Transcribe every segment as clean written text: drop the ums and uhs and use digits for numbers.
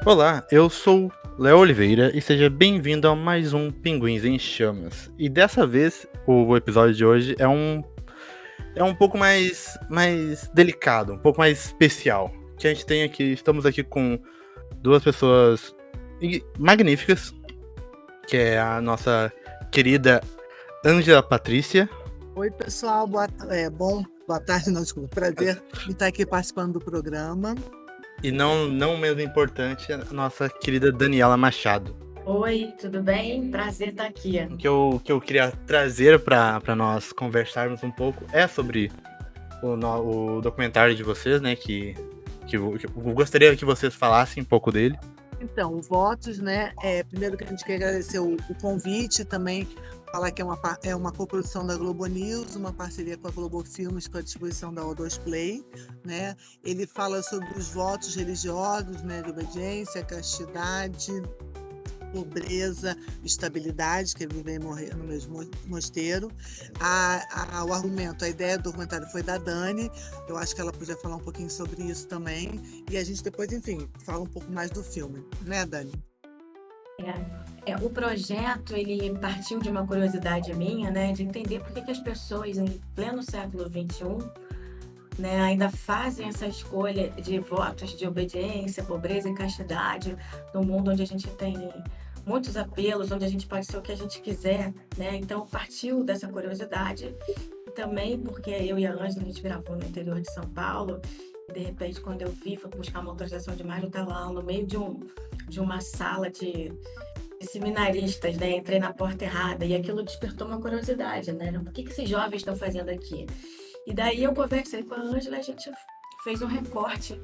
Olá, eu sou Léo Oliveira e seja bem-vindo a mais um Pinguins em Chamas. E dessa vez, o episódio de hoje é um pouco mais delicado, um pouco mais especial. Que a gente tem aqui, estamos aqui com duas pessoas magníficas, que é a nossa querida Ângela Patrícia. Oi, pessoal, boa tarde, não, desculpa, prazer em estar aqui participando do programa. E não menos importante, a nossa querida Daniela Machado. Oi, tudo bem? Prazer estar aqui. O que eu queria trazer para nós conversarmos um pouco é sobre o documentário de vocês, né? Que eu gostaria que vocês falassem um pouco dele. Então, votos, né? Primeiro que a gente quer agradecer o convite, também falar que é uma coprodução da Globo News, uma parceria com a Globo Filmes, com a distribuição da O2 Play, né? Ele fala sobre os votos religiosos, né? De obediência, castidade, pobreza, estabilidade, que ele vive morrer no mesmo mosteiro. O argumento, a ideia do documentário foi da Dani, eu acho que ela podia falar um pouquinho sobre isso também, e a gente depois, enfim, fala um pouco mais do filme, né, Dani? O projeto, ele partiu de uma curiosidade minha, né, de entender por que as pessoas em pleno século XXI, né, ainda fazem essa escolha de votos de obediência, pobreza e castidade, num mundo onde a gente tem muitos apelos, onde a gente pode ser o que a gente quiser, né? Então partiu dessa curiosidade, e também porque eu e a Ângela, a gente gravou no interior de São Paulo, e de repente quando eu fui buscar uma autorização de imagem, eu estava lá no meio de uma sala de seminaristas, né? Entrei na porta errada, e aquilo despertou uma curiosidade, né? O que esses jovens estão fazendo aqui? E daí eu conversei com a Ângela, a gente fez um recorte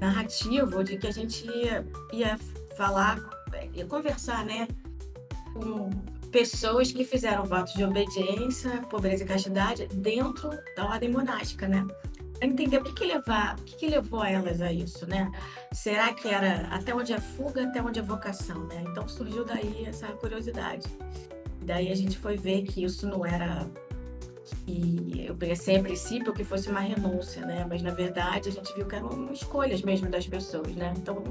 narrativo de que a gente ia falar, ia conversar, né, com pessoas que fizeram votos de obediência, pobreza e castidade dentro da ordem monástica, né? Para entender o que levou elas a isso, né? Será que era até onde é fuga, até onde é vocação, né? Então surgiu daí essa curiosidade. Daí a gente foi ver que isso não era, e eu pensei a princípio que fosse uma renúncia, né? Mas na verdade a gente viu que eram escolhas mesmo das pessoas, né? Então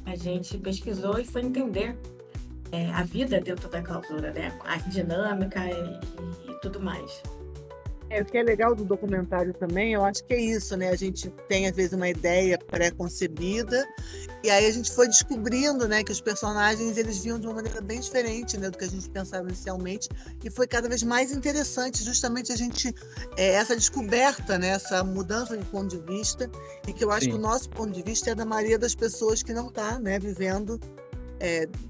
a gente pesquisou e foi entender a vida dentro da clausura, né? A dinâmica e tudo mais. O que é legal do documentário também, eu acho que é isso, né? A gente tem, às vezes, uma ideia pré-concebida, e aí a gente foi descobrindo, né, que os personagens, eles viam de uma maneira bem diferente, né, do que a gente pensava inicialmente, e foi cada vez mais interessante justamente a gente, essa descoberta, né, essa mudança de ponto de vista, e que eu acho que o nosso ponto de vista é da maioria das pessoas que não está, né, vivendo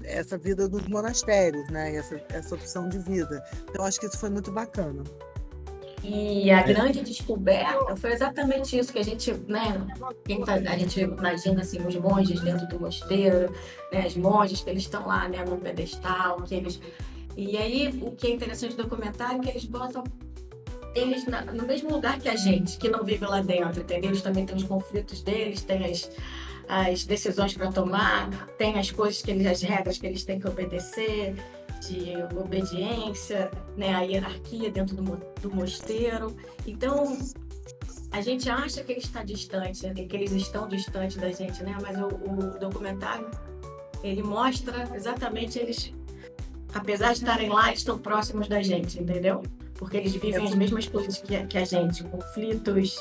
essa vida dos monastérios, né, essa opção de vida. Então, acho que isso foi muito bacana. E a grande descoberta foi exatamente isso que a gente, né, a gente imagina assim, os monges dentro do mosteiro, né, as monjas que eles estão lá, né, no pedestal, que eles... E aí, o que é interessante do documentário é que eles botam eles no mesmo lugar que a gente, que não vive lá dentro, entendeu? Eles também têm os conflitos deles, têm as decisões para tomar, tem as coisas as regras que eles têm que obedecer, de obediência, né, a hierarquia dentro do mosteiro. Então, a gente acha que ele está distante, né, que eles estão distantes da gente, né? Mas o documentário, ele mostra exatamente eles, apesar de estarem lá, eles estão próximos da gente, entendeu? Porque eles vivem as mesmas coisas que a gente, conflitos,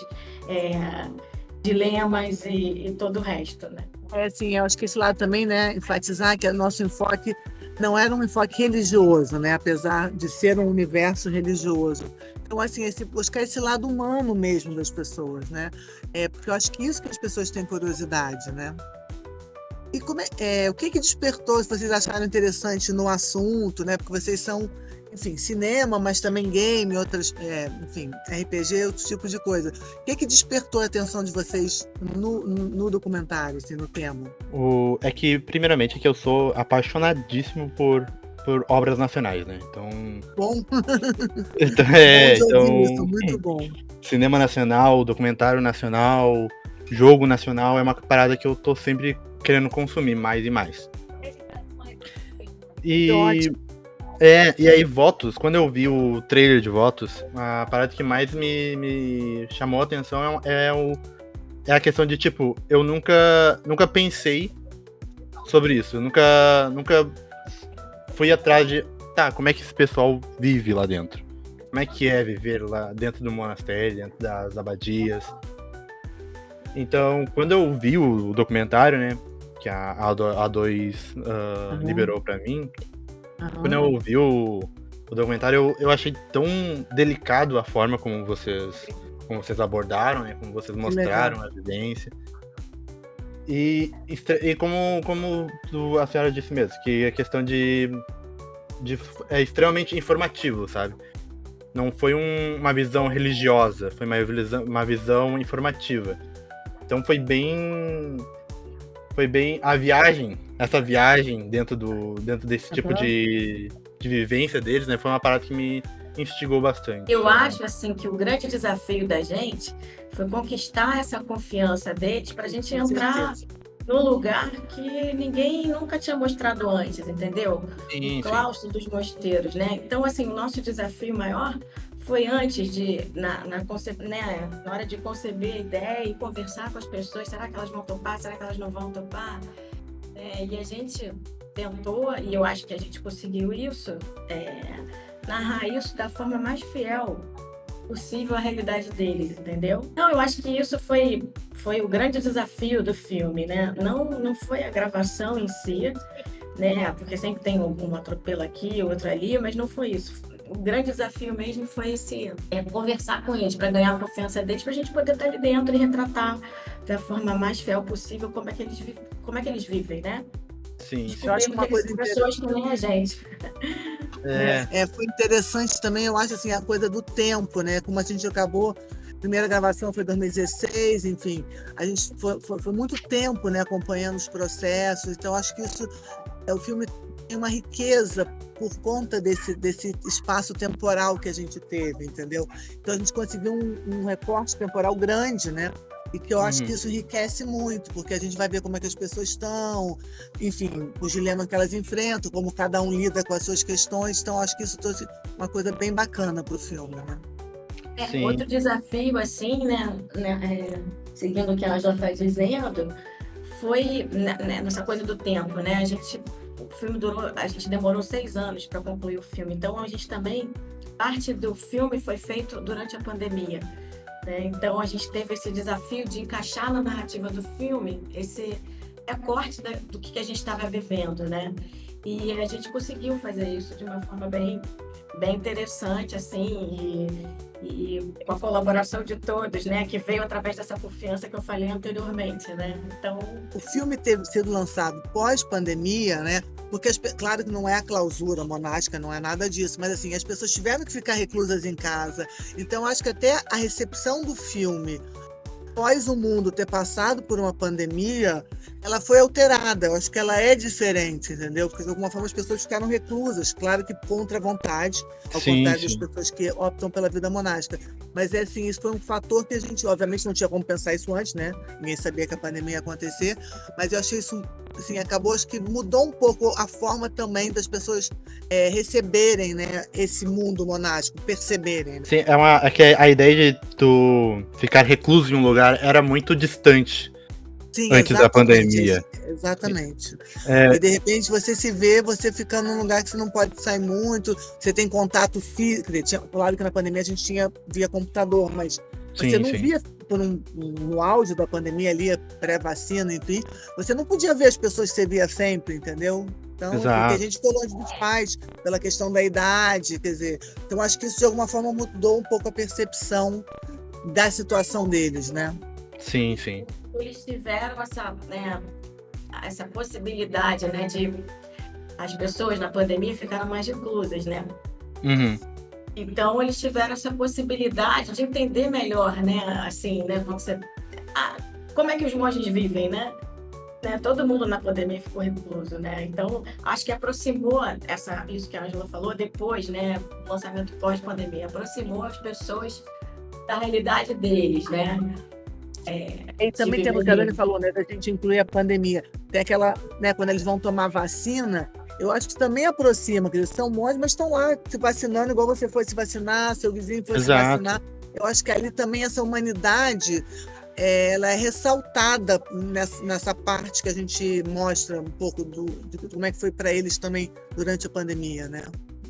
dilemas e todo o resto, né? Sim, eu acho que esse lado também, né, enfatizar que o nosso enfoque não era um enfoque religioso, né, apesar de ser um universo religioso. Então, assim, buscar esse lado humano mesmo das pessoas, né, porque eu acho que isso que as pessoas têm curiosidade, né. E o que despertou, se vocês acharam interessante no assunto, né, porque vocês são, enfim, cinema, mas também game, outras, enfim, RPG, outros tipos de coisa. O que despertou a atenção de vocês no documentário, assim, no tema? É que, primeiramente, é que eu sou apaixonadíssimo por obras nacionais, né? Então... Bom. Então, bom isso, muito bom. Cinema nacional, documentário nacional, jogo nacional, é uma parada que eu tô sempre querendo consumir mais e mais. E aí, Votos, quando eu vi o trailer de Votos, a parada que mais me chamou a atenção é a questão de, tipo, eu nunca pensei sobre isso. Eu nunca fui atrás de, tá, como é que esse pessoal vive lá dentro? Como é que é viver lá dentro do monastério, dentro das abadias? Então, quando eu vi o documentário, né, que a A2 liberou pra mim, quando eu vi o documentário, eu achei tão delicado a forma como vocês abordaram, né, como vocês mostraram a vivência. E como a senhora disse mesmo, que a questão é extremamente informativo, sabe? Não foi uma visão religiosa, foi uma visão informativa. Então foi bem essa viagem dentro desse tipo de vivência deles, né? Foi uma parada que me instigou bastante. Eu acho, assim, que o grande desafio da gente foi conquistar essa confiança deles pra gente entrar num lugar que ninguém nunca tinha mostrado antes, entendeu? Sim, o claustro dos mosteiros, né? Então, assim, o nosso desafio maior foi antes na hora de conceber a ideia e conversar com as pessoas, será que elas vão topar, será que elas não vão topar? E a gente tentou, e eu acho que a gente conseguiu isso, narrar isso da forma mais fiel possível à realidade deles, entendeu? Então, eu acho que isso foi o grande desafio do filme, né? Não foi a gravação em si, né? Porque sempre tem um atropelo aqui, outro ali, mas não foi isso. O grande desafio mesmo foi conversar com eles, para ganhar a confiança deles, para a gente poder estar ali dentro e retratar da forma mais fiel possível como é que eles vivem, né? Sim. Eu acho que uma coisa pessoas que nem a gente. Foi interessante também, eu acho, assim, a coisa do tempo, né? Como a gente acabou, a primeira gravação foi em 2016, enfim, a gente foi muito tempo, né, acompanhando os processos, então acho que isso, o filme tem uma riqueza por conta desse espaço temporal que a gente teve, entendeu? Então a gente conseguiu um recorte temporal grande, né? E que eu acho que isso enriquece muito, porque a gente vai ver como é que as pessoas estão, enfim, os dilemas que elas enfrentam, como cada um lida com as suas questões. Então, acho que isso trouxe uma coisa bem bacana para o filme, né? Outro desafio, assim, né, seguindo o que a Angela está dizendo, foi nessa coisa do tempo, né? O filme a gente demorou 6 anos para concluir o filme, então a gente também, parte do filme foi feito durante a pandemia. Então a gente teve esse desafio de encaixar na narrativa do filme esse recorte do que a gente estava vivendo, né? E a gente conseguiu fazer isso de uma forma bem interessante, assim, e com a colaboração de todos, né? Que veio através dessa confiança que eu falei anteriormente, né? Então, o filme ter sido lançado pós-pandemia, né? Porque, claro que não é a clausura monástica, não é nada disso, mas assim, as pessoas tiveram que ficar reclusas em casa. Então, acho que até a recepção do filme, após o mundo ter passado por uma pandemia, ela foi alterada. Eu acho que ela é diferente, entendeu? Porque, de alguma forma, as pessoas ficaram reclusas, claro que contra a vontade, ao contrário das pessoas que optam pela vida monástica. Mas, assim, isso foi um fator que a gente, obviamente, não tinha como pensar isso antes, né? Ninguém sabia que a pandemia ia acontecer, mas eu achei isso, assim, acabou, acho que mudou um pouco a forma também das pessoas receberem, né, esse mundo monástico, perceberem. Né? Sim, é que a ideia de tu ficar recluso em um lugar era muito distante. Sim, antes da pandemia. Exatamente. E de repente você se vê, você fica num lugar que você não pode sair muito, você tem contato físico. Claro que na pandemia a gente tinha via computador, mas você não via por no auge da pandemia ali, pré-vacina, enfim, você não podia ver as pessoas que você via sempre, entendeu? Então, porque a gente ficou longe dos pais, pela questão da idade, quer dizer, então acho que isso de alguma forma mudou um pouco a percepção da situação deles, né? Sim, sim. Eles tiveram essa possibilidade, né, de as pessoas na pandemia ficaram mais reclusas, né? Uhum. Então eles tiveram essa possibilidade de entender melhor, né, assim, né, como é que os monges vivem, né? Todo mundo na pandemia ficou recluso, né? Então acho que aproximou isso que a Angela falou depois, né, o lançamento pós-pandemia, aproximou as pessoas da realidade deles, né? E também tem o que a Dani falou, né, da gente incluir a pandemia. Tem aquela, né, quando eles vão tomar vacina, eu acho que também aproxima, que eles são monges, mas estão lá se vacinando igual você foi se vacinar, seu vizinho foi se vacinar. Eu acho que ali também essa humanidade ela é ressaltada nessa parte que a gente mostra um pouco de como é que foi para eles também durante a pandemia, né?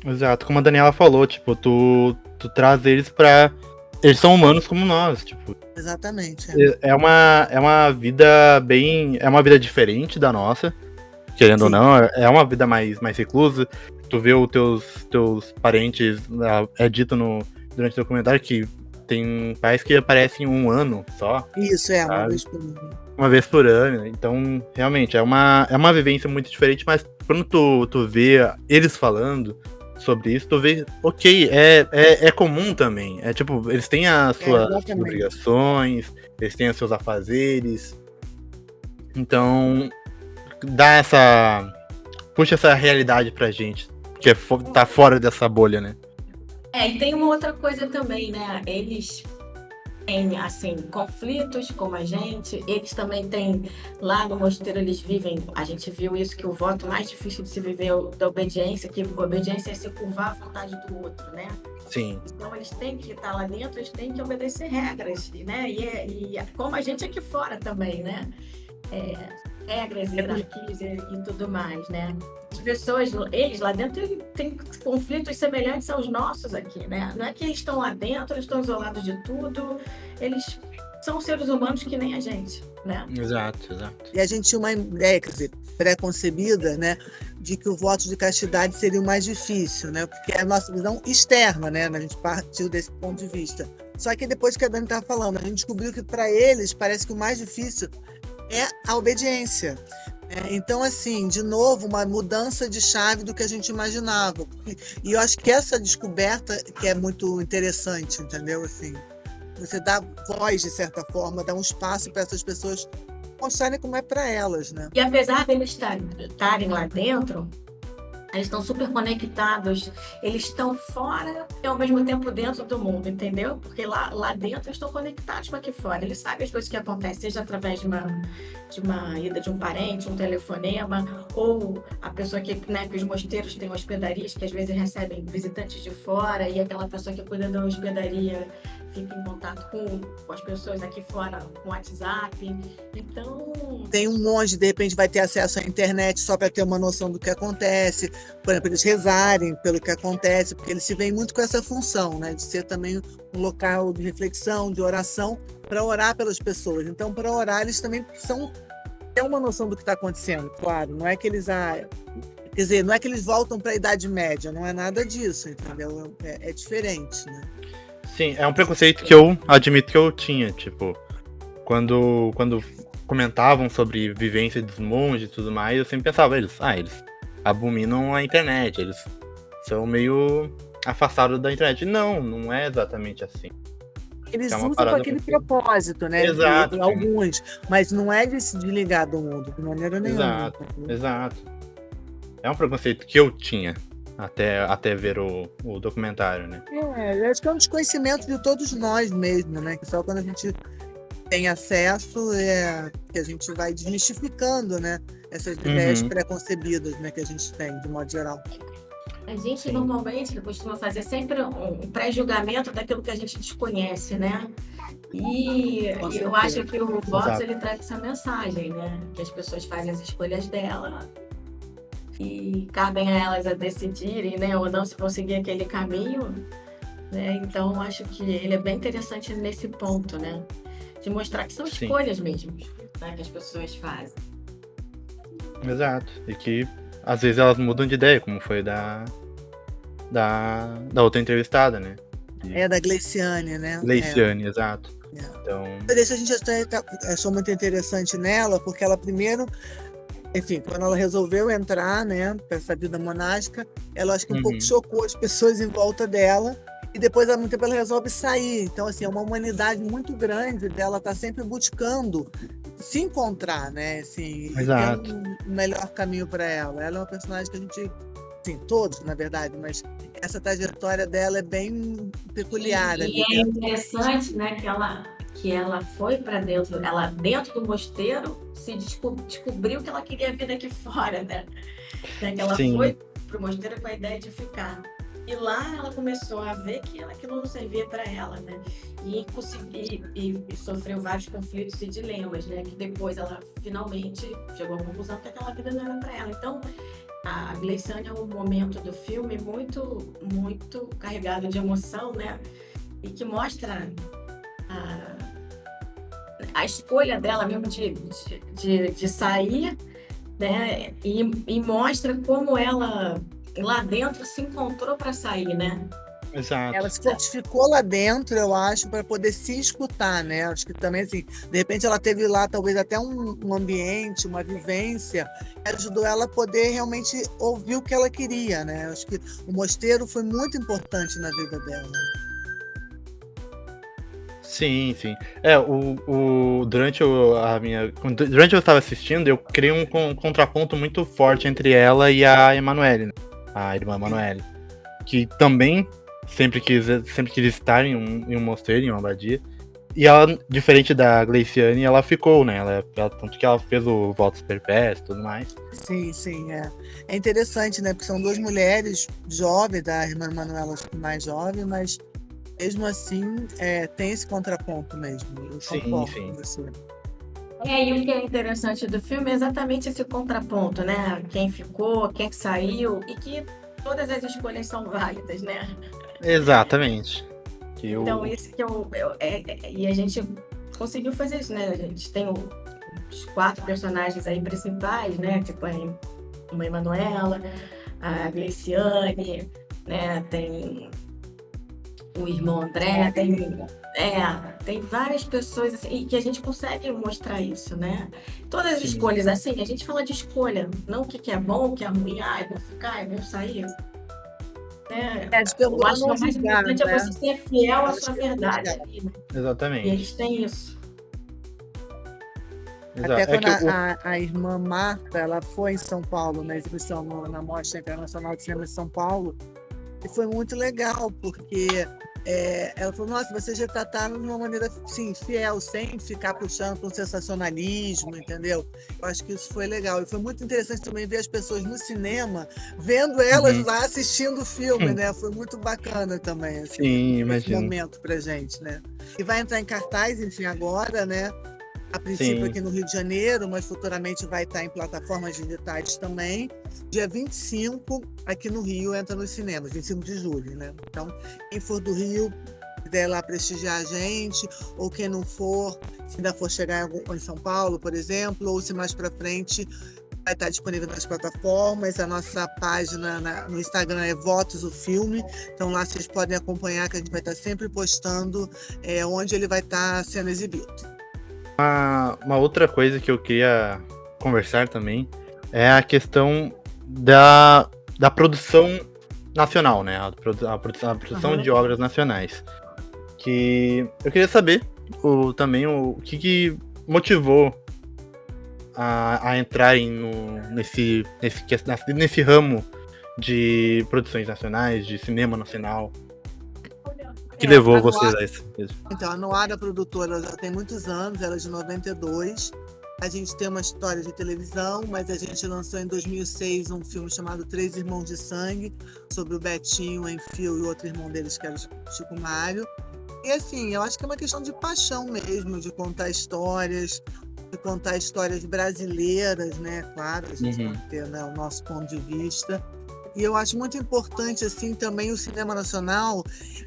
Exato, como a Daniela falou, tipo, tu traz eles pra. Eles são humanos como nós, tipo. Exatamente. É uma vida bem. É uma vida diferente da nossa, querendo ou Sim. não. É uma vida mais reclusa. Tu vê os teus parentes, é dito durante o documentário que tem pais que aparecem 1 ano só, Isso, uma sabe? vez por ano. Uma vez por ano. Então, realmente, é uma vivência muito diferente, mas quando tu vê eles falando sobre isso, tu vê, ok, é comum também. É tipo, eles têm as suas Exatamente. obrigações, eles têm os seus afazeres. Então, dá puxa essa realidade pra gente, que tá fora dessa bolha, né? E tem uma outra coisa também, né? Eles têm, assim, conflitos como a gente. Eles também têm, lá no mosteiro eles vivem, a gente viu isso, que o voto mais difícil de se viver é o da obediência, que a obediência é se curvar à vontade do outro, né? Sim. Então eles têm que estar lá dentro, eles têm que obedecer regras, né? E como a gente aqui fora também, né? Regras, hierarquias e tudo mais, né? As pessoas, eles lá dentro têm conflitos semelhantes aos nossos aqui, né? Não é que eles estão lá dentro, eles estão isolados de tudo, eles são seres humanos que nem a gente, né? Exato. E a gente tinha uma ideia, quer dizer, pré-concebida, né, de que o voto de castidade seria o mais difícil, né? Porque é a nossa visão externa, né? A gente partiu desse ponto de vista. Só que depois que a Dani estava falando, a gente descobriu que para eles parece que o mais difícil é a obediência. Então, assim, de novo, uma mudança de chave do que a gente imaginava. E eu acho que essa descoberta que é muito interessante, entendeu? Assim, você dá voz, de certa forma, dá um espaço para essas pessoas mostrarem como é para elas, né? E apesar deles estarem lá dentro, eles estão super conectados, eles estão fora e ao mesmo tempo dentro do mundo, entendeu? Porque lá dentro eles estão conectados com aqui fora, eles sabem as coisas que acontecem, seja através de uma ida de um parente, um telefonema, ou a pessoa que os mosteiros têm hospedarias que às vezes recebem visitantes de fora e aquela pessoa que cuida da hospedaria fica em contato com as pessoas aqui fora, com o WhatsApp. Então... Tem um monte, de repente vai ter acesso à internet só para ter uma noção do que acontece. Por exemplo, eles rezarem pelo que acontece, porque eles se veem muito com essa função, né? De ser também um local de reflexão, de oração, para orar pelas pessoas. Então, para orar, eles também precisam ter uma noção do que está acontecendo, claro. Não é que eles... Quer dizer, não é que eles voltam para a Idade Média, não é nada disso, entendeu? É diferente, né? Sim, é um preconceito que eu admito que eu tinha, tipo, quando comentavam sobre vivência dos monges e tudo mais, eu sempre pensava, eles abominam a internet, eles são meio afastados da internet. Não é exatamente assim. Eles usam com aquele propósito, né? Exato. Alguns, mas não é de se desligar do mundo, de maneira nenhuma. Exato. É um preconceito que eu tinha. Até ver o documentário, né? Eu acho que é um desconhecimento de todos nós mesmo, né? Que só quando a gente tem acesso que a gente vai desmistificando, né? Essas ideias preconcebidas, né? Que a gente tem, de modo geral. A gente normalmente costuma fazer sempre um pré-julgamento daquilo que a gente desconhece, né? E eu acho que o voto ele traz essa mensagem, né? Que as pessoas fazem as escolhas dela. E cabem a elas a decidirem, né, ou não, se vão seguir aquele caminho, né? Então, acho que ele é bem interessante nesse ponto, né? De mostrar que são escolhas mesmo, né, que as pessoas fazem. Exato. E que, às vezes, elas mudam de ideia, como foi da outra entrevistada, né? Da Gleiciane, né? Gleiciane, exato. Então... Isso a gente achou muito interessante nela, porque ela primeiro... Enfim, quando ela resolveu entrar, né, para essa vida monástica, ela acho que um pouco chocou as pessoas em volta dela, e depois, há muito tempo, ela resolve sair. Então, assim, é uma humanidade muito grande dela estar sempre buscando se encontrar, né, assim, exato. E ter um melhor caminho para ela. Ela é uma personagem que a gente, assim, todos, na verdade, mas essa trajetória dela é bem peculiar. E é interessante, né, que ela foi para dentro, ela dentro do mosteiro se descobriu que ela queria vir aqui fora, né? Que ela foi pro mosteiro com a ideia de ficar. E lá ela começou a ver que aquilo não servia para ela, né? E sofreu vários conflitos e dilemas, né? Que depois ela finalmente chegou à conclusão que aquela vida não era para ela. Então, a Gleiciane é um momento do filme muito, muito carregado de emoção, né? E que mostra a escolha dela mesmo de sair, né? E mostra como ela lá dentro se encontrou para sair, né? Exato. Ela se fortificou lá dentro, eu acho, para poder se escutar, né? Acho que também, assim, de repente ela teve lá talvez até um ambiente, uma vivência, que ajudou ela a poder realmente ouvir o que ela queria, né? Acho que o mosteiro foi muito importante na vida dela. Sim, sim. Durante eu estava assistindo, eu criei um contraponto muito forte entre ela e a Emanuele, né? A irmã Emanuele. Que também sempre quis estar em um mosteiro, em uma abadia. E ela, diferente da Gleiciane, ela ficou, né? Tanto que ela fez o votos perpétuos e tudo mais. Sim, sim, é. É interessante, né? Porque são duas mulheres jovens, da irmã Manuela mais jovem, mas mesmo assim tem esse contraponto mesmo. Eu Sim, concordo sim. com você. E o que é interessante do filme é exatamente esse contraponto, né? Quem ficou, quem saiu, e que todas as escolhas são válidas, né? Exatamente. Então, isso que e a gente conseguiu fazer isso, né? A gente tem os 4 personagens aí principais, né? Tipo a Emanuela, a Gleiciane, né? Tem o irmão André, tem várias pessoas assim, e que a gente consegue mostrar isso, né? Todas as Sim. escolhas, assim, a gente fala de escolha, não o que é bom, o que é ruim, eu vou ficar, eu vou sair. Né? Eu acho que o mais importante é você ser fiel à sua verdade ali, né? Exatamente. E eles têm isso. Até quando a irmã Marta, ela foi em São Paulo, na exibição na Mostra Internacional de Cinema de São Paulo, e foi muito legal, porque ela falou, nossa, vocês retrataram de uma maneira sim, fiel, sem ficar puxando para um sensacionalismo, entendeu? Eu acho que isso foi legal. E foi muito interessante também ver as pessoas no cinema, vendo elas lá assistindo o filme, né? Foi muito bacana também, assim, Sim, esse imagino. momento pra gente, né? E vai entrar em cartaz, enfim, agora, né? A princípio aqui no Rio de Janeiro, mas futuramente vai estar em plataformas digitais também. Dia 25, aqui no Rio, entra nos cinemas, 25 de julho, né? Então, quem for do Rio, quiser ir lá prestigiar a gente, ou quem não for, se ainda for chegar em São Paulo, por exemplo, ou se mais para frente, vai estar disponível nas plataformas. A nossa página no Instagram é Votos o Filme, então lá vocês podem acompanhar, que a gente vai estar sempre postando onde ele vai estar sendo exibido. Uma outra coisa que eu queria conversar também é a questão da produção nacional, né? A produção de obras nacionais. Que eu queria saber também o que motivou a entrarem nesse ramo de produções nacionais, de cinema nacional. Que levou vocês a isso mesmo? Então, a Noara Produtora já tem muitos anos, ela é de 92. A gente tem uma história de televisão, mas a gente lançou em 2006 um filme chamado Três Irmãos de Sangue, sobre o Betinho, o Enfio e o outro irmão deles, que era o Chico Mário. E assim, eu acho que é uma questão de paixão mesmo, de contar histórias brasileiras, né? Claro, a gente tem que ter, né, o nosso ponto de vista. E eu acho muito importante, assim, também o cinema nacional,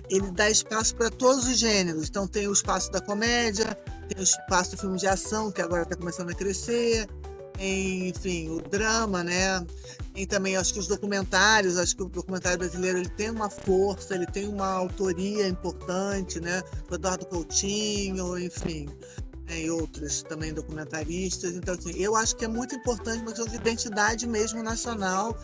ele dá espaço para todos os gêneros. Então tem o espaço da comédia, tem o espaço do filme de ação, que agora está começando a crescer, tem, enfim, o drama, né? Tem também, acho que os documentários, acho que o documentário brasileiro ele tem uma força, ele tem uma autoria importante, né? O Eduardo Coutinho, enfim, e outros também documentaristas. Então, assim, eu acho que é muito importante uma questão de identidade mesmo nacional.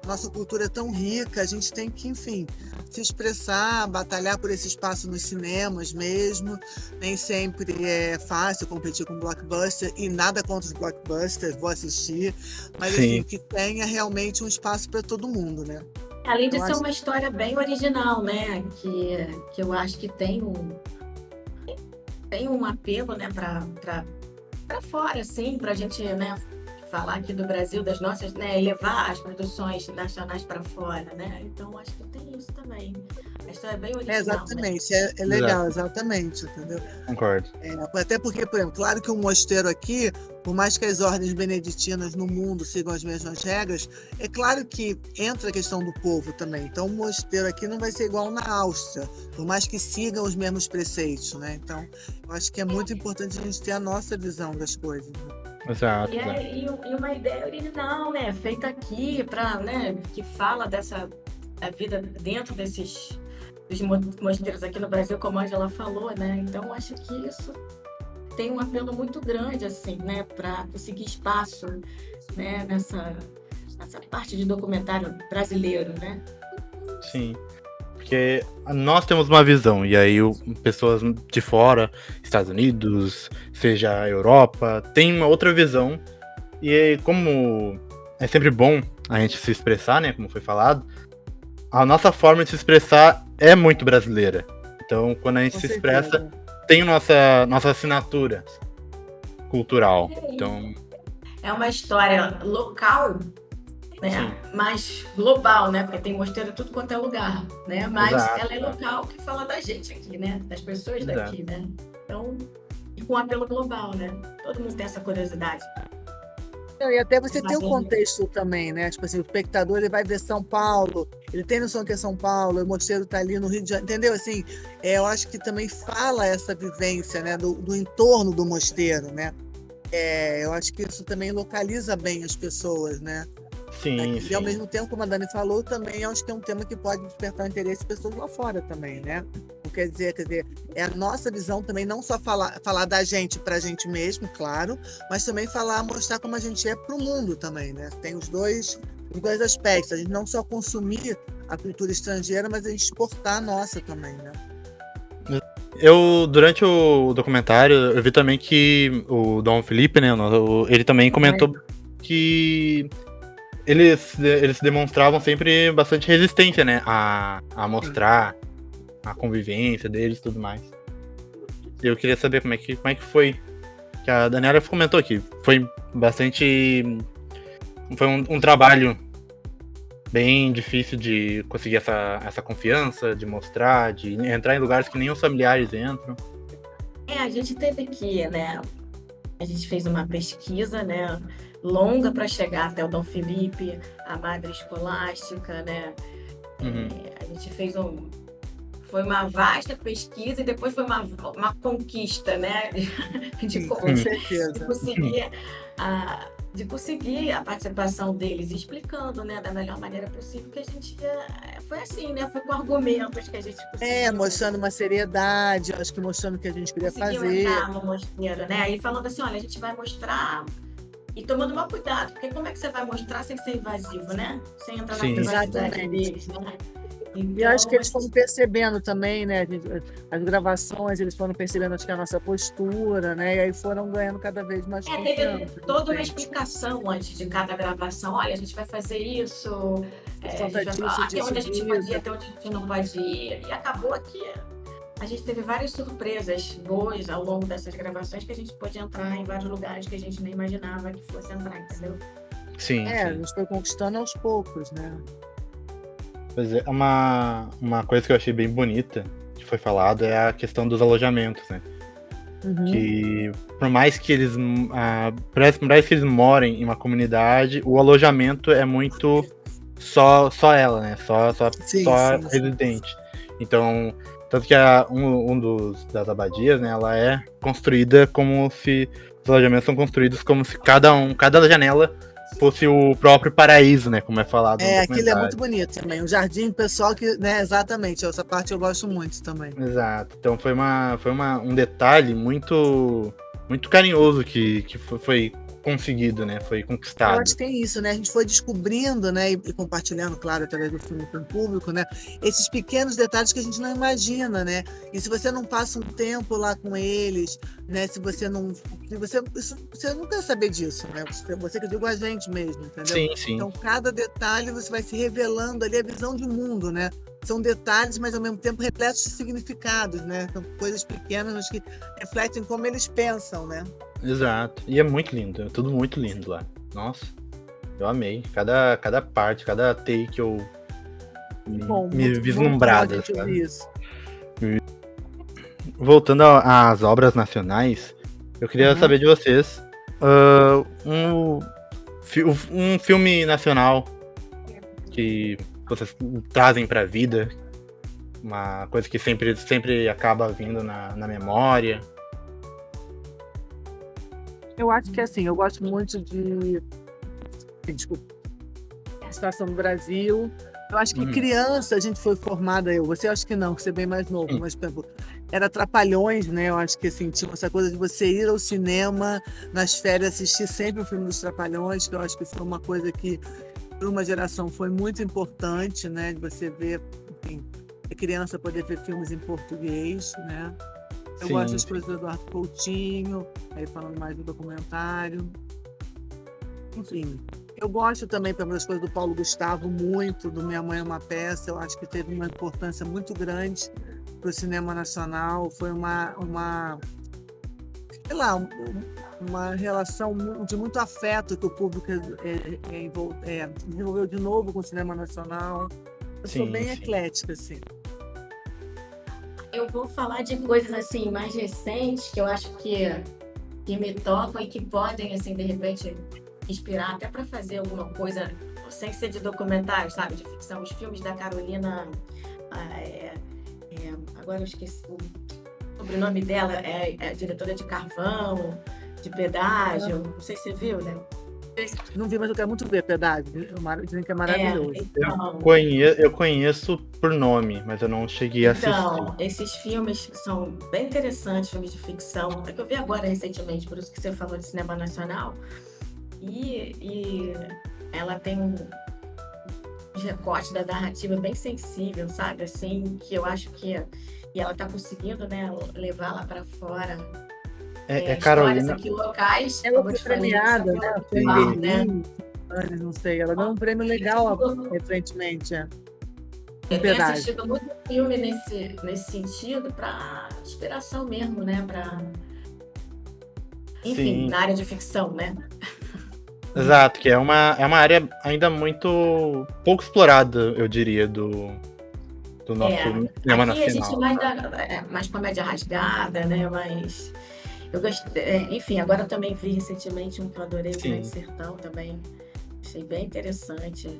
Nossa cultura é tão rica, a gente tem que, enfim, se expressar, batalhar por esse espaço nos cinemas mesmo. Nem sempre é fácil competir com blockbuster, e nada contra os blockbusters, vou assistir, mas assim, que tenha realmente um espaço para todo mundo, né? Além de ser uma história bem original, né? Que eu acho que tem um apelo, né, para fora, assim, pra gente, né, falar aqui do Brasil, das nossas, né, levar as produções nacionais para fora, né? Então acho que tem isso também. A história é bem original, né? Exatamente, é legal, exatamente, entendeu? Concordo. Até porque, por exemplo, claro que o mosteiro aqui, por mais que as ordens beneditinas no mundo sigam as mesmas regras, é claro que entra a questão do povo também. Então, o mosteiro aqui não vai ser igual na Áustria, por mais que sigam os mesmos preceitos, né? Então, eu acho que é muito importante a gente ter a nossa visão das coisas, né? Exato. E uma ideia original, né? Feita aqui, né? Que fala da vida dentro dos mosteiros aqui no Brasil, como a Angela falou, né? Então, acho que isso tem um apelo muito grande, assim, né? Para conseguir espaço, né? Nessa parte de documentário brasileiro, né? Sim. Porque nós temos uma visão, e aí pessoas de fora, Estados Unidos, seja a Europa, tem uma outra visão. E aí, como é sempre bom a gente se expressar, né? Como foi falado, a nossa forma de se expressar é muito brasileira. Então, quando a gente se expressa, tem nossa assinatura cultural. Então, é uma história local, né? Sim. Mas global, né? Porque tem mosteiro tudo quanto é lugar, né? Mas Exato, ela é local, que fala da gente aqui, né? Das pessoas Exato. daqui, né? Então, e com apelo global, né? Todo mundo tem essa curiosidade. E até você tem o contexto também, né? Tipo assim, o espectador ele vai ver São Paulo, ele tem noção que é São Paulo, o mosteiro tá ali no Rio de Janeiro, entendeu? Assim, eu acho que também fala essa vivência, né? Do entorno do mosteiro, né? Eu acho que isso também localiza bem as pessoas, né? Sim, E ao mesmo tempo, como a Dani falou, também acho que é um tema que pode despertar interesse de pessoas lá fora também, né? Quer dizer, é a nossa visão também, não só falar da gente pra gente mesmo, claro, mas também mostrar como a gente é pro mundo também, né? Tem os dois aspectos, a gente não só consumir a cultura estrangeira, mas a gente exportar a nossa também, né? Durante o documentário, eu vi também que o Dom Felipe, né, ele também comentou que eles demonstravam sempre bastante resistência, né, a mostrar a convivência deles e tudo mais. Eu queria saber como é que foi, que a Daniela comentou aqui, foi um trabalho bem difícil de conseguir essa confiança, de mostrar, de entrar em lugares que nem os familiares entram. A gente teve que, né, a gente fez uma pesquisa, né, longa para chegar até o Dom Felipe, a Madre Escolástica, né, a gente foi uma vasta pesquisa e depois foi uma conquista, né, de conseguir a participação deles, explicando, né, da melhor maneira possível, que a gente foi assim, né, foi com argumentos que a gente conseguiu. Mostrando uma seriedade, acho que mostrando o que a gente queria fazer. Entrar no mosteiro, né, aí falando assim, olha, a gente vai mostrar e tomando um cuidado, porque como é que você vai mostrar sem ser invasivo, né, sem entrar na privacidade deles, né. Então, e eu acho que eles foram percebendo também, né? As gravações, eles foram percebendo, acho que a nossa postura, né? E aí foram ganhando cada vez mais confiança. Teve toda uma explicação antes de cada gravação. Olha, a gente vai fazer isso, até onde a gente pode ir, até onde a gente não pode ir. E acabou que a gente teve várias surpresas boas ao longo dessas gravações, que a gente pôde entrar em vários lugares que a gente nem imaginava que fosse entrar, entendeu? Sim. A gente foi conquistando aos poucos, né? Pois é, uma coisa que eu achei bem bonita, que foi falado, é a questão dos alojamentos, né? Que por mais que eles morem em uma comunidade, o alojamento é muito só ela, né? Só residente. Então, tanto que das abadias, né? Ela é construída como se os alojamentos são construídos como se cada janela fosse o próprio paraíso, né? Como é falado no documentário. Aquilo é muito bonito também. O jardim pessoal que, né? Exatamente. Essa parte eu gosto muito também. Exato. Então foi um detalhe muito carinhoso que foi conseguido, né? Foi conquistado. Eu acho que é isso, né? A gente foi descobrindo, né? E compartilhando, claro, através do filme com o público, né? Esses pequenos detalhes que a gente não imagina, né? E se você não passa um tempo lá com eles, né? Se você não... Você não quer saber disso, né? Você que digo a gente mesmo, entendeu? Sim. Então, cada detalhe você vai se revelando ali a visão de mundo, né? São detalhes, mas ao mesmo tempo repletos de significados, né? São coisas pequenas, mas que refletem como eles pensam, né? Exato. E é muito lindo, é tudo muito lindo lá. Nossa, eu amei. Cada parte, cada take eu Bom, me muito vislumbrada, bom a gente sabe? ouvir isso. Voltando às obras nacionais, eu queria saber de vocês um filme nacional que vocês trazem pra vida, uma coisa que sempre acaba vindo na memória. Eu acho que assim, eu gosto muito de. Desculpa. Situação do Brasil. Eu acho que criança a gente foi formada, você acha que não, que você é bem mais novo, mas por exemplo, era Trapalhões, né? Eu acho que assim, tinha essa coisa de você ir ao cinema nas férias, assistir sempre o filme dos Trapalhões, que eu acho que foi uma coisa que, para uma geração, foi muito importante, né? De você ver, enfim, a criança poder ver filmes em português, né? Eu gosto das coisas do Eduardo Coutinho, aí falando mais do documentário. Enfim, eu gosto também das coisas do Paulo Gustavo, muito, do Minha Mãe é uma Peça. Eu acho que teve uma importância muito grande para o cinema nacional. Foi sei lá, uma relação de muito afeto que o público desenvolveu de novo com o cinema nacional. Eu sou bem eclética, assim. Eu vou falar de coisas assim mais recentes que eu acho que me tocam e que podem, assim, de repente, inspirar até para fazer alguma coisa sem ser de documentário, sabe? De ficção. Os filmes da Carolina, agora eu esqueci o sobrenome dela, é diretora de Carvão, de Pedágio. Não sei se você viu, né? Não vi, mas eu quero muito ver Pedágio. Dizem que é maravilhoso. Então, Eu conheço por nome, mas eu não cheguei a assistir. Então, esses filmes são bem interessantes, filmes de ficção. É que eu vi agora recentemente, por isso que você falou de cinema nacional. E ela tem um recorte da narrativa bem sensível, sabe? Assim, que eu acho que... E ela tá conseguindo, né, levar lá para fora. Carolina. Aqui locais. Ela foi premiada, né? Foi em Berlim, não sei. Ela ganhou um prêmio legal recentemente. Eu tenho assistido muito filme nesse sentido, para inspiração mesmo, né? Enfim, na área de ficção, né? Exato, que é uma área ainda muito pouco explorada, eu diria, do nosso cinema nacional. Aqui a gente mais comédia rasgada, né? Mas eu gostei. Enfim, agora eu também vi recentemente um que eu adorei, o Grande Sertão também. Achei bem interessante.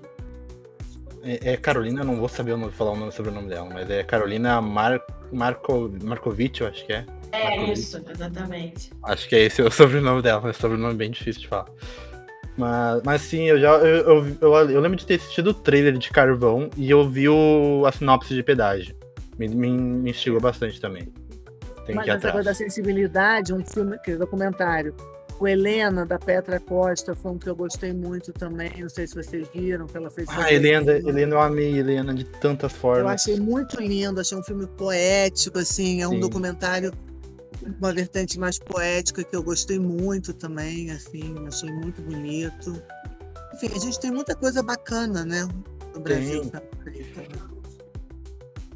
Carolina, eu não vou saber falar o sobrenome dela, mas é Carolina Markovic, eu acho que é. Isso, exatamente. Acho que é esse o sobrenome dela, mas é um sobrenome bem difícil de falar. Mas sim, eu lembro de ter assistido o trailer de Carvão e eu vi a sinopse de Pedágio. Me instigou bastante também. Mas essa coisa da sensibilidade, um filme, documentário. O Helena, da Petra Costa, foi um que eu gostei muito também. Não sei se vocês viram, que ela fez. Helena, eu amei Helena de tantas formas. Eu achei muito lindo, achei um filme poético, assim, um documentário, uma vertente mais poética que eu gostei muito também, assim, achei muito bonito. Enfim, a gente tem muita coisa bacana, né, no Brasil.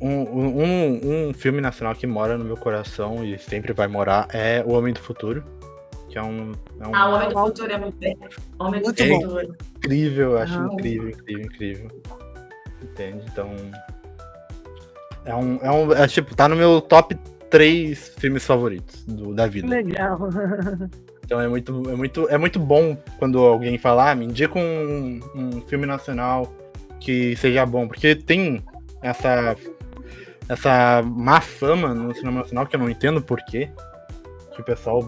Um filme nacional que mora no meu coração e sempre vai morar é O Homem do Futuro. Que é um... O Homem do Futuro é muito bem. Homem do Futuro. Incrível, eu acho incrível. Entende? Então... tipo, tá no meu top 3 filmes favoritos da vida. Legal. Então é muito bom quando alguém fala, me indica um filme nacional que seja bom. Porque tem essa má fama no cinema nacional, que eu não entendo porquê. Que o pessoal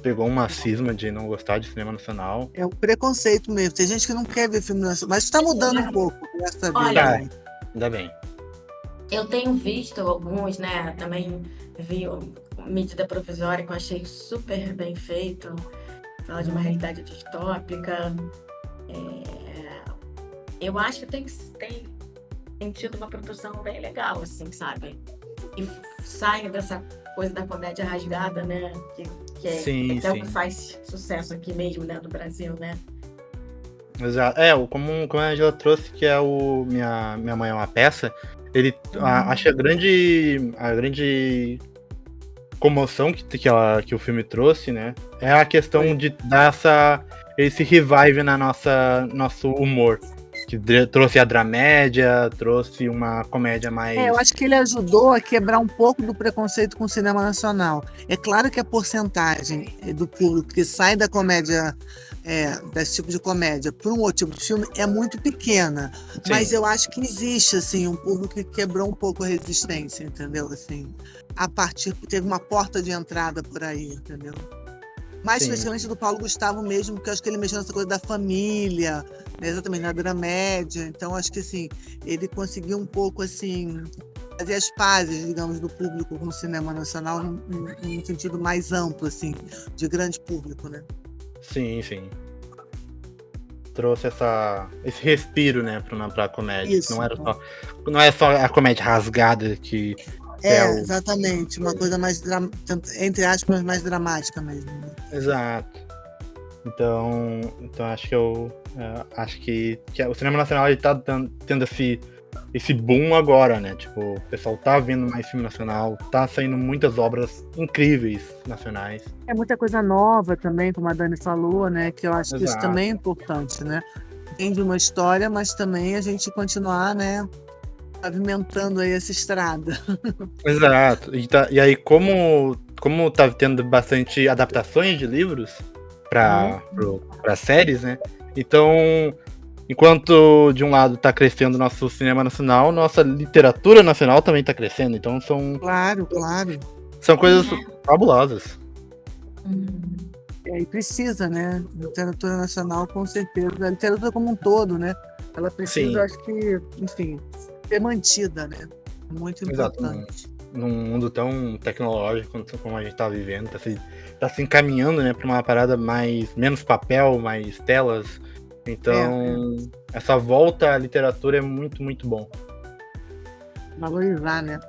pegou uma cisma de não gostar de cinema nacional. É um preconceito mesmo. Tem gente que não quer ver filme nacional, mas está mudando um pouco. Olha, ainda bem. Eu tenho visto alguns, né? Também vi Medida Provisória, que eu achei super bem feito. Fala de uma realidade distópica. Eu acho que tem tido uma produção bem legal, assim, sabe? E sai dessa coisa da comédia rasgada, né? Que é o que faz sucesso aqui mesmo, né? No Brasil, né? Exato. Como a Angela trouxe, que é o Minha Mãe é uma Peça, ele acha a grande comoção que o filme trouxe, né? É a questão de dar esse revive na nosso humor. Que trouxe a dramédia, trouxe uma comédia mais. Eu acho que ele ajudou a quebrar um pouco do preconceito com o cinema nacional. É claro que a porcentagem do público que sai da comédia, desse tipo de comédia, para um outro tipo de filme, é muito pequena. Mas Sim. eu acho que existe, assim, um público que quebrou um pouco a resistência, entendeu? Assim, teve uma porta de entrada por aí, entendeu? Mais Sim. especialmente do Paulo Gustavo mesmo, porque eu acho que ele mexeu nessa coisa da família, né, exatamente, na dramédia. Então, acho que assim, ele conseguiu um pouco assim fazer as pazes, digamos, do público com o cinema nacional num sentido mais amplo, assim, de grande público, né? Sim, sim. Trouxe esse respiro, né, pra comédia. Isso. Não é só a comédia rasgada que é o. Exatamente, uma coisa mais, entre aspas, mais dramática mesmo. Né? Exato. Então acho que o cinema nacional ele tá tendo esse boom agora, né? Tipo, o pessoal tá vendo mais filme nacional, tá saindo muitas obras incríveis nacionais. É muita coisa nova também, como a Dani falou, né? Que eu acho que isso Exato. também é importante, né? Tem de uma história, mas também a gente continuar, né? Pavimentando aí essa estrada. Exato. E aí, como tá tendo bastante adaptações de livros para séries, né? Então, enquanto de um lado tá crescendo nosso cinema nacional, nossa literatura nacional também tá crescendo. Então Claro. são coisas fabulosas. E precisa, né? Literatura nacional, com certeza. A literatura como um todo, né? Ela precisa, Sim. acho que, enfim, ser mantida, né? Muito importante. Num mundo tão tecnológico como a gente tá vivendo, tá se encaminhando, né, pra uma parada menos papel, mais telas. Então, essa volta à literatura é muito, muito bom. Valorizar, né?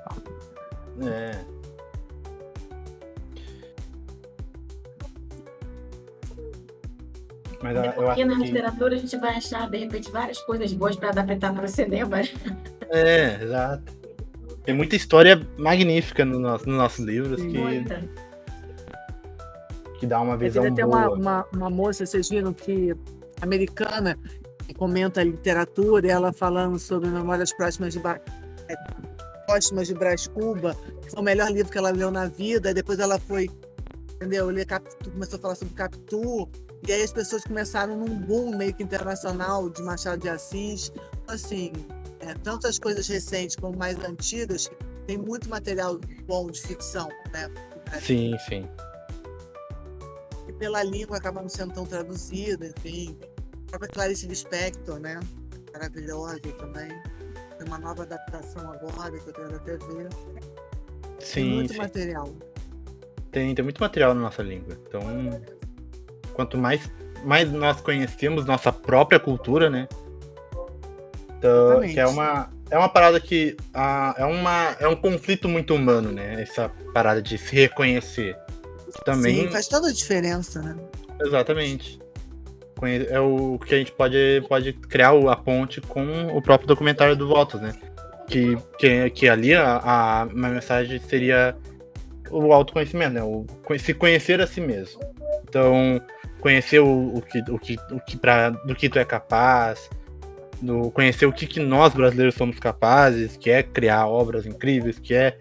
Mas eu acho que na literatura a gente vai achar, de repente, várias coisas boas para adaptar para o cinema. Exato. Tem muita história magnífica nos nossos livros que dá uma visão boa. Tem uma moça, vocês viram, que americana, que comenta a literatura, ela falando sobre Memórias Próximas de Brás Cuba, que foi o melhor livro que ela leu na vida, e depois ela foi, entendeu, ler Capitu, começou a falar sobre Capitu, e aí as pessoas começaram num boom meio que internacional de Machado de Assis. Assim, tanto as coisas recentes como mais antigas, tem muito material bom de ficção, né? Sim, sim. E pela língua acaba não sendo tão traduzido, enfim. A própria Clarice Lispector, né? Maravilhosa também. Tem uma nova adaptação agora, que eu quero até ver. Sim, tem muito material. Tem muito material na nossa língua. Então, quanto mais nós conhecemos nossa própria cultura, né? Então, que é uma parada que é um conflito muito humano, né? Essa parada de se reconhecer. Também... Sim, faz toda a diferença, né? Exatamente. É o que a gente pode criar a ponte com o próprio documentário do Votos, né? Que ali a mensagem seria o autoconhecimento, né? Se conhecer a si mesmo. Então, conhecer do que tu é capaz, conhecer o que nós brasileiros somos capazes, que é criar obras incríveis, que é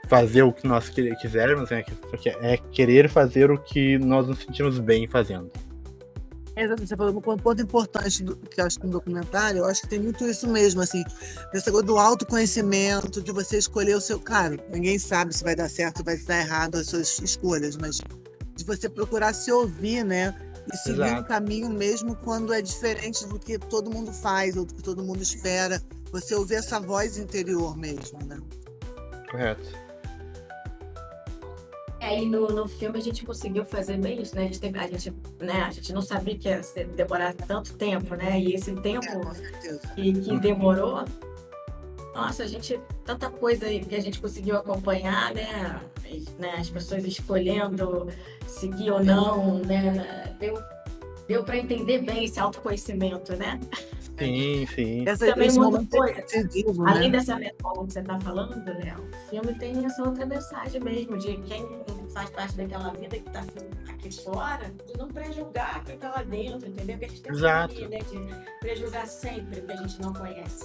fazer o que nós quisermos, né? Que é querer fazer o que nós nos sentimos bem fazendo. Exatamente, você falou um ponto importante que eu acho que no documentário, eu acho que tem muito isso mesmo, assim, essa coisa do autoconhecimento, de você escolher o seu... Claro, ninguém sabe se vai dar certo ou vai dar errado as suas escolhas, mas de você procurar se ouvir, né? E seguir um caminho mesmo quando é diferente do que todo mundo faz ou do que todo mundo espera. Você ouvir essa voz interior mesmo, né? Correto. E no filme a gente conseguiu fazer bem isso, né? A gente não sabia que ia demorar tanto tempo, né? E esse tempo que demorou, nossa, tanta coisa que a gente conseguiu acompanhar, né? As pessoas escolhendo seguir ou não, né? Deu para entender bem esse autoconhecimento, né? Sim. Também muita coisa. Além dessa mensagem que você está falando, né? O filme tem essa outra mensagem mesmo, de quem faz parte daquela vida que está aqui fora, de não prejulgar quem está lá dentro, entendeu? Porque a gente tem essa mania, né, de prejulgar sempre o que a gente não conhece,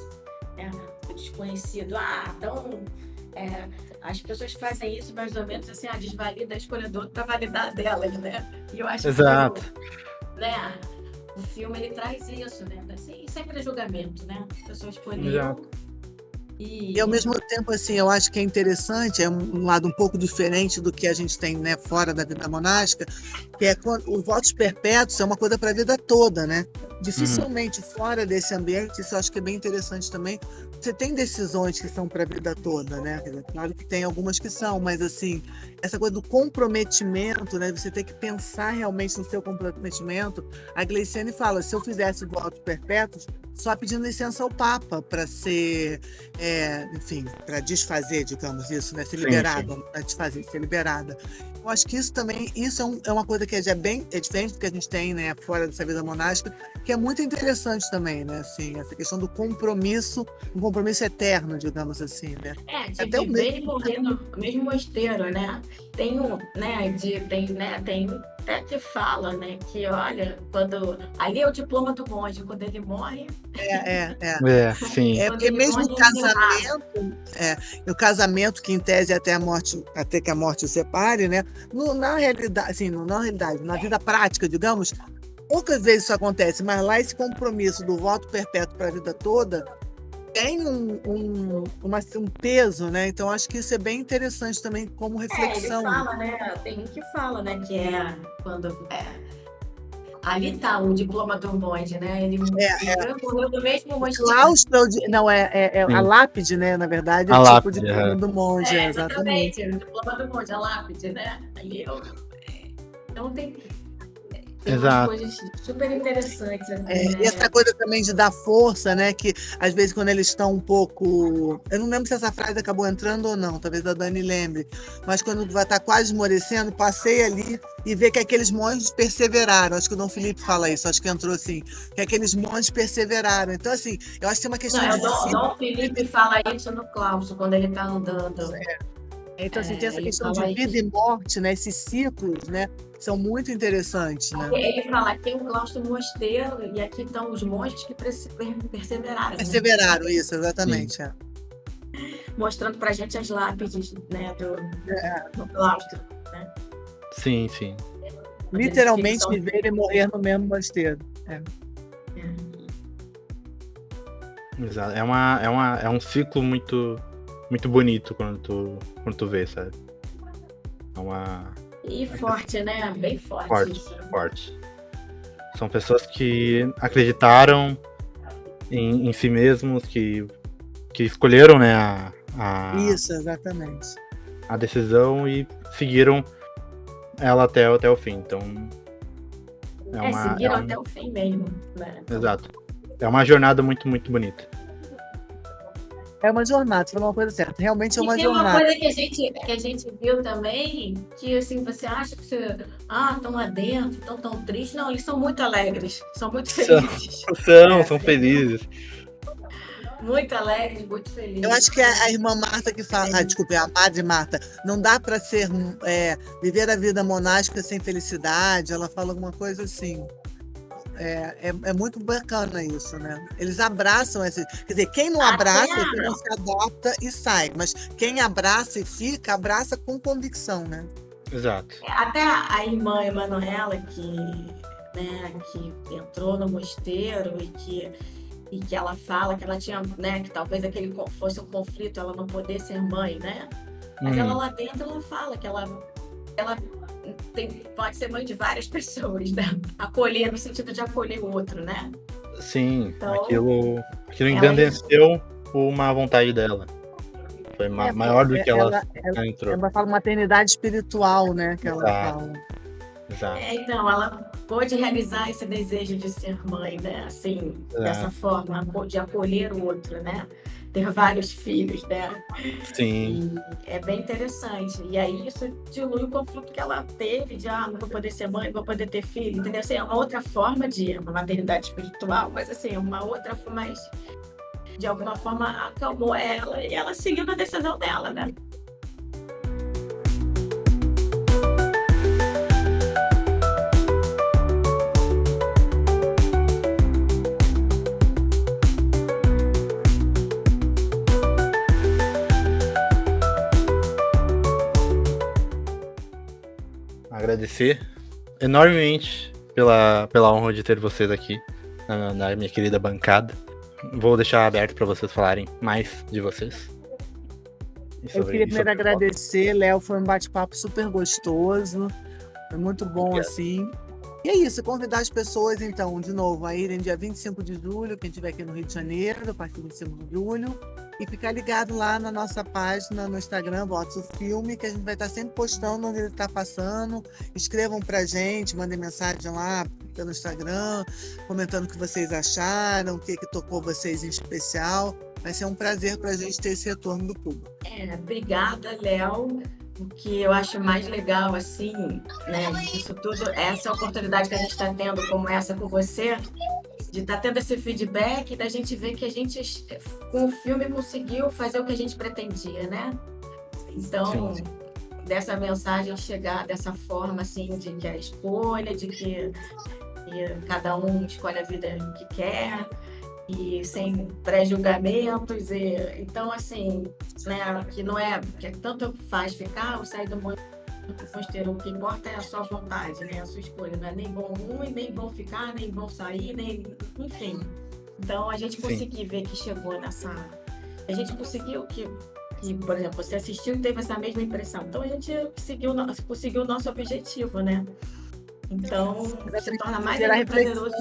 né? O desconhecido. Então, as pessoas fazem isso mais ou menos assim, desvalida a escolha do outro para validar a delas, né? E eu acho Exato. que né, o filme ele traz isso, né? Assim, sem prejulgamento, né? A pessoa escolheu. Exato. E ao mesmo tempo, assim, eu acho que é interessante, é um lado um pouco diferente do que a gente tem, né, fora da vida monástica, que é os votos perpétuos é uma coisa para a vida toda, né? Dificilmente fora desse ambiente, isso eu acho que é bem interessante também. Você tem decisões que são para a vida toda, né? Claro que tem algumas que são, mas assim, essa coisa do comprometimento, né? Você tem que pensar realmente no seu comprometimento. A Gleiciane fala, se eu fizesse votos perpétuos, só pedindo licença ao Papa para ser, enfim, para desfazer, digamos isso, né? Ser liberada, para desfazer, ser liberada. Eu acho que isso também, é uma coisa que é diferente do que a gente tem, né, fora dessa vida monástica, que é muito interessante também, né? Assim, essa questão do compromisso, um compromisso eterno, digamos assim, né? De até viver e morrer no mesmo mosteiro, né? Tem até que fala, né, que olha, quando ali é o diploma do monge, quando ele morre. Sim. Porque mesmo o casamento, que em tese até que a morte o separe, né? Na realidade, assim, na vida prática, digamos, poucas vezes isso acontece, mas lá esse compromisso do voto perpétuo para a vida toda tem um peso, né? Então acho que isso é bem interessante também como reflexão. Ele fala, né? Tem um que fala, né? Que é quando ali tá o diploma do monge, né? Ele morreu do mesmo mosteiro. Claustro, não, a lápide, né? Na verdade, é o tipo de diploma do monge. Exatamente, o diploma do monge, a lápide, né? Ali então tem umas coisas super interessantes. E essa coisa também de dar força, né? Que às vezes quando eles estão um pouco... Eu não lembro se essa frase acabou entrando ou não, talvez a Dani lembre. Mas quando vai estar quase esmorecendo, passei ali e ver que aqueles monges perseveraram. Acho que o Dom Felipe fala isso, acho que entrou assim. Que aqueles monges perseveraram. Então, assim, eu acho que tem uma questão de... O Dom Felipe fala isso no Claustro, quando ele está andando. Então, assim, tem essa questão de vida e morte, né? Esses ciclos, né? São muito interessantes, né? Ele fala que tem um claustro mosteiro e aqui estão os monges que perseveraram. Perseveraram, né? Isso, exatamente. Mostrando pra gente as lápides, né, do claustro, né? Sim. Literalmente viver e morrer no mesmo mosteiro. Exato. É um ciclo muito, muito bonito quando tu vê, sabe? E forte, né? Bem forte. Forte. São pessoas que acreditaram em si mesmos, que escolheram, né, Isso, exatamente. A decisão e seguiram ela até o fim. Então, seguiram até o fim mesmo, né? Exato. É uma jornada muito, muito bonita. É uma jornada, você falou uma coisa certa. Realmente é uma jornada. Uma coisa que a gente viu também, que assim, você acha que estão lá dentro, estão tão tristes. Não, eles são muito alegres, são muito felizes. São felizes. Muito alegres, muito felizes. Eu acho que é a irmã Marta que fala, desculpe, a Madre Marta, não dá para viver a vida monástica sem felicidade. Ela fala alguma coisa assim. É muito bacana isso, né? Eles abraçam esse... Quer dizer, quem não abraça, quem não se adapta e sai. Mas quem abraça e fica, abraça com convicção, né? Exato. Até a irmã Emanuela, que entrou no mosteiro e que ela fala que ela tinha, né, que talvez aquele fosse um conflito, ela não poder ser mãe, né? Mas ela lá dentro, ela fala que ela pode ser mãe de várias pessoas, né? Acolher, no sentido de acolher o outro, né? Sim, então, aquilo engrandeceu uma vontade dela. Foi maior do que ela entrou. Ela fala maternidade espiritual, né? Que ela fala. Exato. Então, ela pôde realizar esse desejo de ser mãe, né? Assim, dessa forma, de acolher o outro, né? Ter vários filhos, né? Sim. E é bem interessante. E aí isso dilui o conflito que ela teve de não vou poder ser mãe, não vou poder ter filho, entendeu? Assim, é uma outra forma de uma maternidade espiritual, mas assim, uma outra forma, mas de alguma forma acalmou ela e ela seguiu na decisão dela, né? agradecer enormemente pela honra de ter vocês aqui na minha querida bancada. Vou deixar aberto para vocês falarem mais de vocês. Eu queria primeiro agradecer, Léo, foi um bate-papo super gostoso, foi muito bom, assim. E é isso, convidar as pessoas, então, de novo, a irem dia 25 de julho, quem estiver aqui no Rio de Janeiro, a partir de 25 de julho, e ficar ligado lá na nossa página, no Instagram, Votos o Filme, que a gente vai estar sempre postando onde ele está passando. Escrevam pra gente, mandem mensagem lá pelo Instagram, comentando o que vocês acharam, o que tocou vocês em especial. Vai ser um prazer pra gente ter esse retorno do público. Obrigada, Léo. O que eu acho mais legal, assim, né, disso tudo, é essa oportunidade que a gente está tendo, como essa com você, de estar tendo esse feedback, da gente ver que a gente, com o filme, conseguiu fazer o que a gente pretendia, né? Então, sim, dessa mensagem chegar dessa forma, assim, de que a escolha, de que cada um escolhe a vida que quer, e sem pré-julgamentos, então, assim, né, que não é, que tanto faz ficar ou sair do mosteiro, o que importa é a sua vontade, né, a sua escolha, não é nem bom e nem bom ficar, nem bom sair, enfim. Então, a gente conseguiu ver que chegou nessa... A gente conseguiu que, por exemplo, você assistiu e teve essa mesma impressão, então a gente conseguiu o nosso objetivo, né? Então, se torna mais prazeroso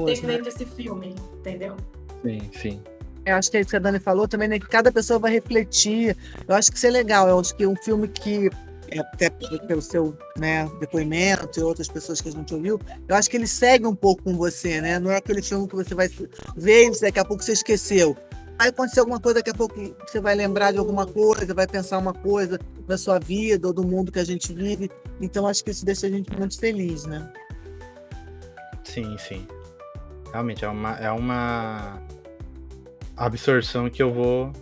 ter feito esse filme, entendeu? Sim. Eu acho que é isso que a Dani falou também, né? Que cada pessoa vai refletir. Eu acho que isso é legal. Eu acho que um filme que, até pelo seu, né, depoimento e outras pessoas que a gente ouviu, eu acho que ele segue um pouco com você, né? Não é aquele filme que você vai ver e daqui a pouco você esqueceu. Vai acontecer alguma coisa, daqui a pouco você vai lembrar de alguma coisa, vai pensar uma coisa da sua vida ou do mundo que a gente vive. Então, acho que isso deixa a gente muito feliz, né? Sim. Realmente, é uma absorção que eu vou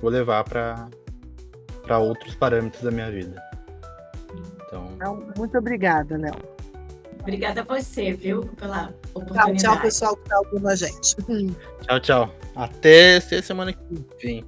levar para outros parâmetros da minha vida. Então, muito obrigada, Léo. Obrigada a você, viu, pela oportunidade. Tchau, pessoal que está ouvindo a gente. Tchau. Até semana que vem.